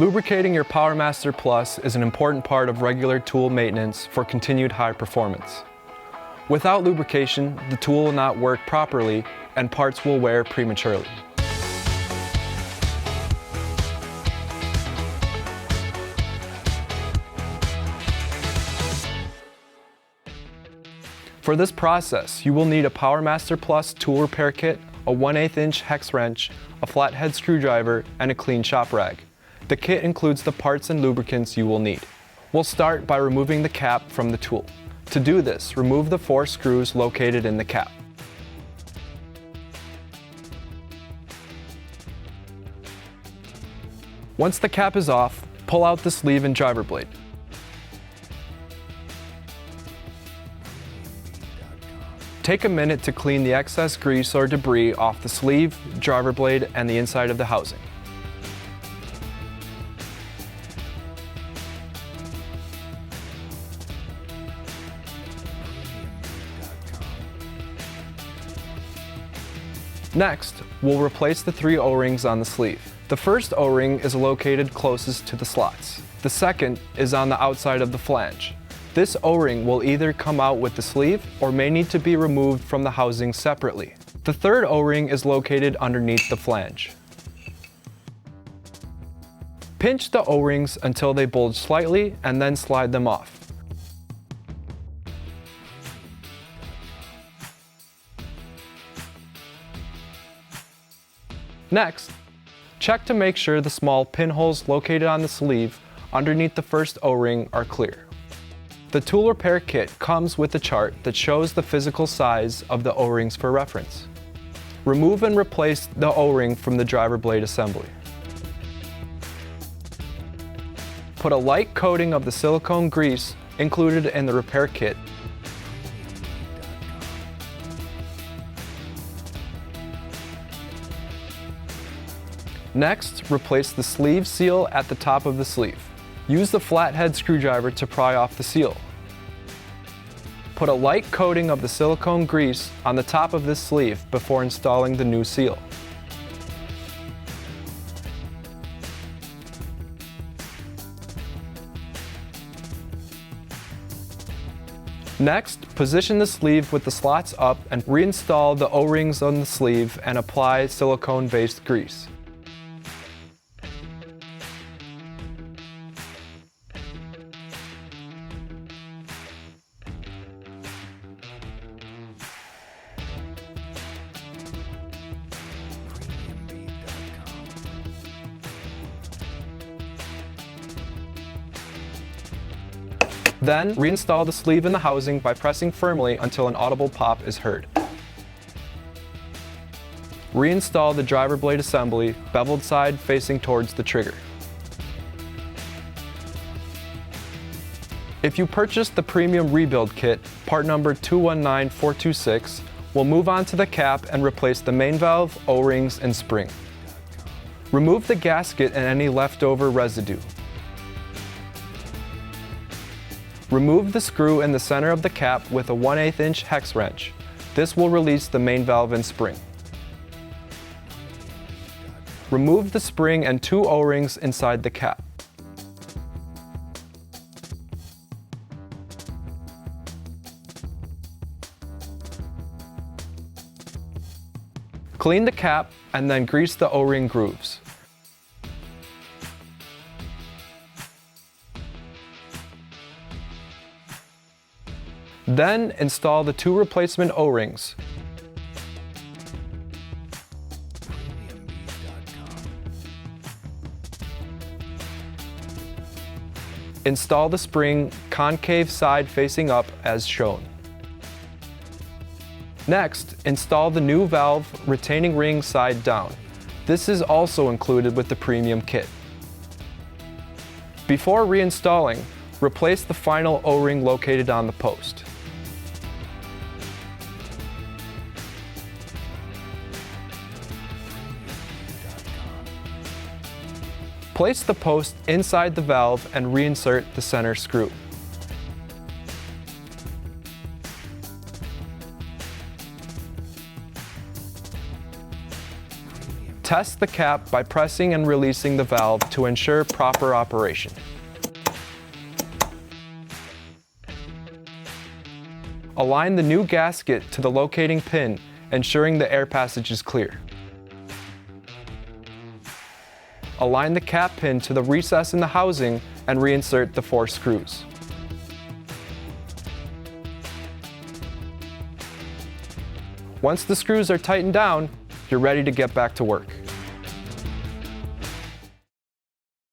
Lubricating your PowerMaster Plus is an important part of regular tool maintenance for continued high performance. Without lubrication, the tool will not work properly and parts will wear prematurely. For this process, you will need a PowerMaster Plus tool repair kit, a 1/8 inch hex wrench, a flathead screwdriver, and a clean shop rag. The kit includes the parts and lubricants you will need. We'll start by removing the cap from the tool. To do this, remove the 4 screws located in the cap. Once the cap is off, pull out the sleeve and driver blade. Take a minute to clean the excess grease or debris off the sleeve, driver blade, and the inside of the housing. Next, we'll replace the 3 O-rings on the sleeve. The first O-ring is located closest to the slots. The second is on the outside of the flange. This O-ring will either come out with the sleeve or may need to be removed from the housing separately. The third O-ring is located underneath the flange. Pinch the O-rings until they bulge slightly and then slide them off. Next, check to make sure the small pinholes located on the sleeve underneath the first O-ring are clear. The tool repair kit comes with a chart that shows the physical size of the O-rings for reference. Remove and replace the O-ring from the driver blade assembly. Put a light coating of the silicone grease included in the repair kit. Next, replace the sleeve seal at the top of the sleeve. Use the flathead screwdriver to pry off the seal. Put a light coating of the silicone grease on the top of this sleeve before installing the new seal. Next, position the sleeve with the slots up and reinstall the O-rings on the sleeve and apply silicone-based grease. Then, reinstall the sleeve in the housing by pressing firmly until an audible pop is heard. Reinstall the driver blade assembly, beveled side facing towards the trigger. If you purchased the premium rebuild kit, part number 219426, we'll move on to the cap and replace the main valve, O-rings, and spring. Remove the gasket and any leftover residue. Remove the screw in the center of the cap with a 1/8 inch hex wrench. This will release the main valve and spring. Remove the spring and 2 O-rings inside the cap. Clean the cap and then grease the O-ring grooves. Then install the 2 replacement O-rings. Install the spring concave side facing up as shown. Next, install the new valve retaining ring side down. This is also included with the premium kit. Before reinstalling, replace the final O-ring located on the post. Place the post inside the valve and reinsert the center screw. Test the cap by pressing and releasing the valve to ensure proper operation. Align the new gasket to the locating pin, ensuring the air passage is clear. Align the cap pin to the recess in the housing and reinsert the 4 screws. Once the screws are tightened down, you're ready to get back to work.